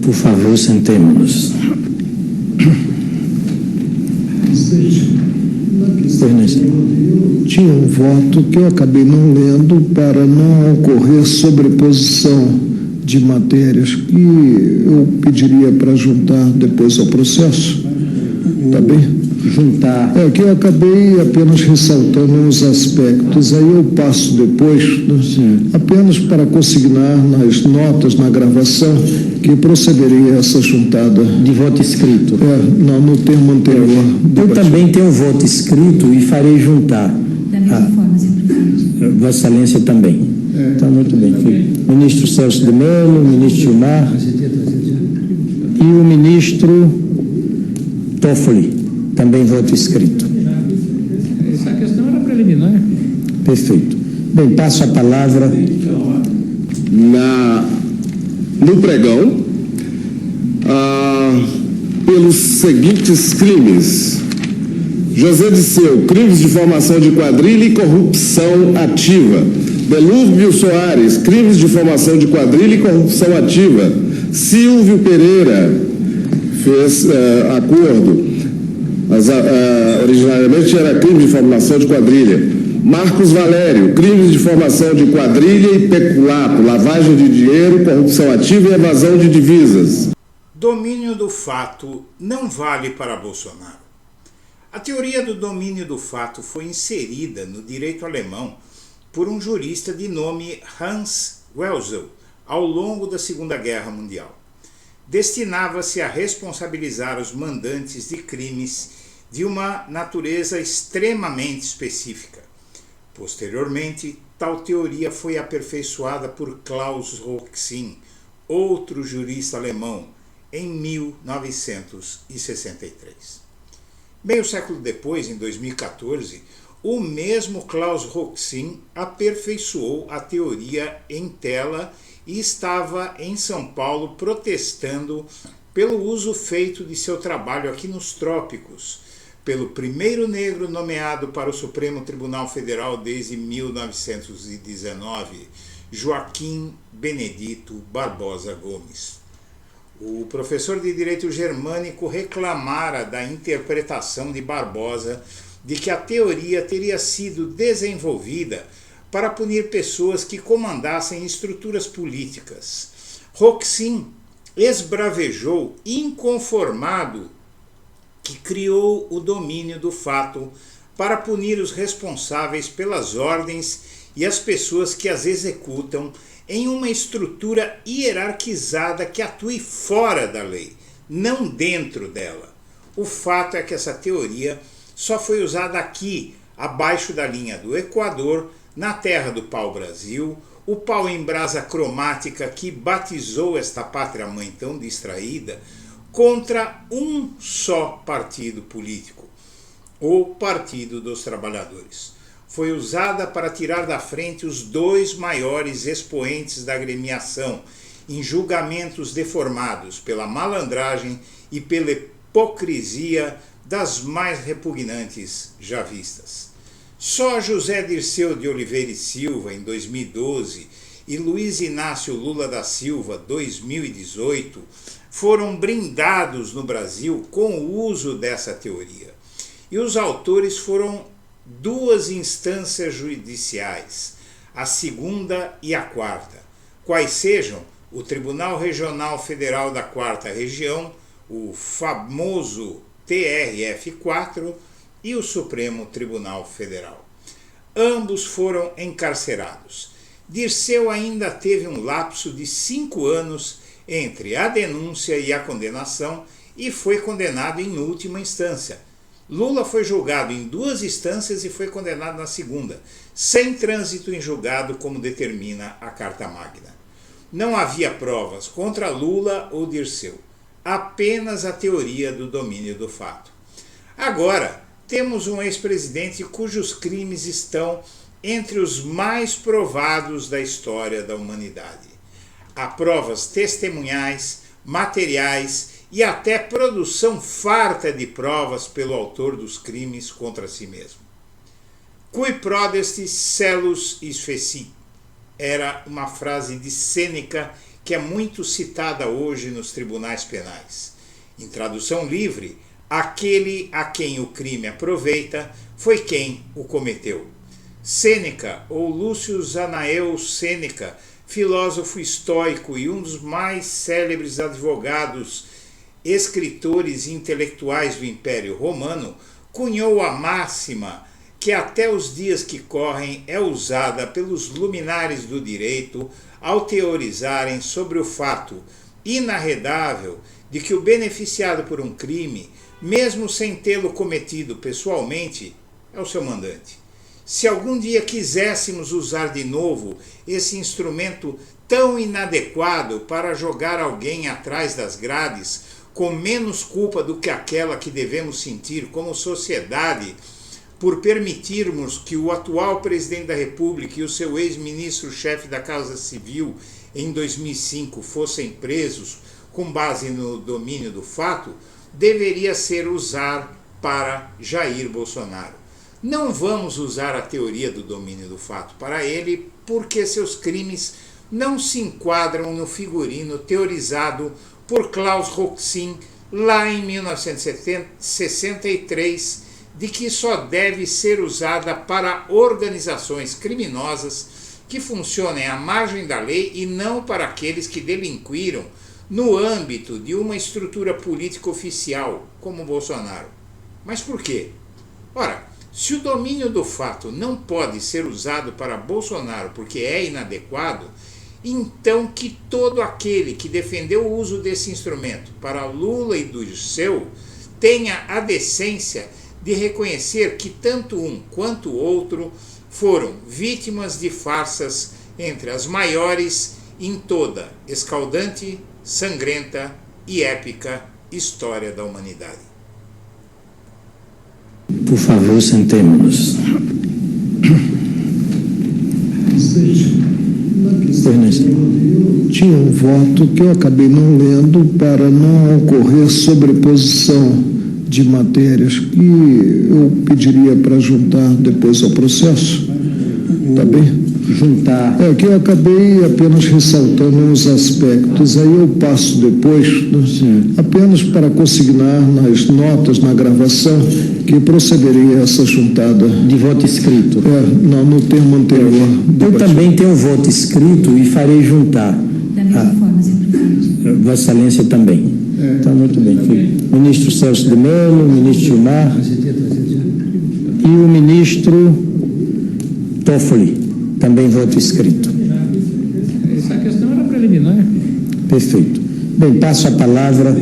Por favor, sentemo-nos. Tinha um voto que eu acabei não lendo para não ocorrer sobreposição de matérias que eu pediria para juntar depois ao processo. Tá bem? Juntar. É que eu acabei apenas ressaltando uns aspectos, aí eu passo depois, apenas para consignar nas notas, na gravação, que procederia essa juntada. De voto escrito. Não, no termo anterior. Eu também tenho voto escrito e farei juntar. Da mesma forma, senhor presidente. Vossa Excelência também. Está muito bem. Ministro Celso de Mello, ministro Gilmar e o ministro Toffoli. Também voto escrito. Essa questão era preliminar. Perfeito. Bem, passo a palavra. No pregão, pelos seguintes crimes: José Disseu, crimes de formação de quadrilha e corrupção ativa. Delúrbio Soares, crimes de formação de quadrilha e corrupção ativa. Silvio Pereira fez acordo. Originariamente era crime de formação de quadrilha. Marcos Valério, crimes de formação de quadrilha e peculato, lavagem de dinheiro, corrupção ativa e evasão de divisas. Domínio do fato não vale para Bolsonaro. A teoria do domínio do fato foi inserida no direito alemão por um jurista de nome Hans Welzel ao longo da Segunda Guerra Mundial. Destinava-se a responsabilizar os mandantes de crimes de uma natureza extremamente específica. Posteriormente, tal teoria foi aperfeiçoada por Klaus Roxin, outro jurista alemão, em 1963. Meio século depois, em 2014, o mesmo Klaus Roxin aperfeiçoou a teoria em tela e estava em São Paulo protestando pelo uso feito de seu trabalho aqui nos trópicos, pelo primeiro negro nomeado para o Supremo Tribunal Federal desde 1919, Joaquim Benedito Barbosa Gomes. O professor de Direito Germânico reclamara da interpretação de Barbosa de que a teoria teria sido desenvolvida para punir pessoas que comandassem estruturas políticas. Roxin esbravejou, inconformado, que criou o domínio do fato para punir os responsáveis pelas ordens e as pessoas que as executam em uma estrutura hierarquizada que atue fora da lei, não dentro dela. O fato é que essa teoria só foi usada aqui, abaixo da linha do Equador, na terra do pau-brasil, o pau em brasa cromática que batizou esta pátria-mãe tão distraída, contra um só partido político, o Partido dos Trabalhadores. Foi usada para tirar da frente os dois maiores expoentes da agremiação, em julgamentos deformados pela malandragem e pela hipocrisia das mais repugnantes já vistas. Só José Dirceu de Oliveira e Silva, em 2012, e Luiz Inácio Lula da Silva, 2018, foram brindados no Brasil com o uso dessa teoria. E os autores foram duas instâncias judiciais, a segunda e a quarta, quais sejam o Tribunal Regional Federal da Quarta Região, o famoso TRF4 e o Supremo Tribunal Federal. Ambos foram encarcerados. Dirceu ainda teve um lapso de 5 anos entre a denúncia e a condenação e foi condenado em última instância. Lula foi julgado em 2 instâncias e foi condenado na segunda, sem trânsito em julgado, como determina a Carta Magna. Não havia provas contra Lula ou Dirceu, apenas a teoria do domínio do fato. Agora, temos um ex-presidente cujos crimes estão entre os mais provados da história da humanidade. Há provas testemunhais, materiais e até produção farta de provas pelo autor dos crimes contra si mesmo. Cui prodest cellus is feci era uma frase de Sêneca que é muito citada hoje nos tribunais penais. Em tradução livre, aquele a quem o crime aproveita foi quem o cometeu. Sêneca, ou Lúcio Zanaeu Sêneca, filósofo estoico e um dos mais célebres advogados, escritores e intelectuais do Império Romano, cunhou a máxima que até os dias que correm é usada pelos luminares do direito ao teorizarem sobre o fato inarredável de que o beneficiado por um crime, mesmo sem tê-lo cometido pessoalmente, é o seu mandante. Se algum dia quiséssemos usar de novo esse instrumento tão inadequado para jogar alguém atrás das grades, com menos culpa do que aquela que devemos sentir como sociedade por permitirmos que o atual presidente da República e o seu ex-ministro-chefe da Casa Civil em 2005 fossem presos com base no domínio do fato, deveria ser usar para Jair Bolsonaro. Não vamos usar a teoria do domínio do fato para ele, porque seus crimes não se enquadram no figurino teorizado por Klaus Roxin lá em 1963, de que só deve ser usada para organizações criminosas que funcionem à margem da lei e não para aqueles que delinquiram no âmbito de uma estrutura política oficial, como Bolsonaro. Mas por quê? Ora, se o domínio do fato não pode ser usado para Bolsonaro porque é inadequado, então que todo aquele que defendeu o uso desse instrumento para Lula e do seu tenha a decência de reconhecer que tanto um quanto o outro foram vítimas de farsas entre as maiores em toda escaldante, sangrenta e épica história da humanidade. Por favor, sentemos-nos. Tinha um voto que eu acabei não lendo para não ocorrer sobreposição de matérias que eu pediria para juntar depois ao processo. Tá bem? Juntar. É que eu acabei apenas ressaltando uns aspectos, aí eu passo depois, apenas para consignar nas notas, na gravação, que procederia a essa juntada. De voto escrito. Não, no termo anterior. Eu também tenho voto escrito e farei juntar. Da mesma forma, senhor presidente. Vossa Excelência também. Está muito bem. Ministro Celso de Mello, ministro Gilmar e o ministro Toffoli, também voto escrito. Essa questão era preliminar. Perfeito. Bem, passo a palavra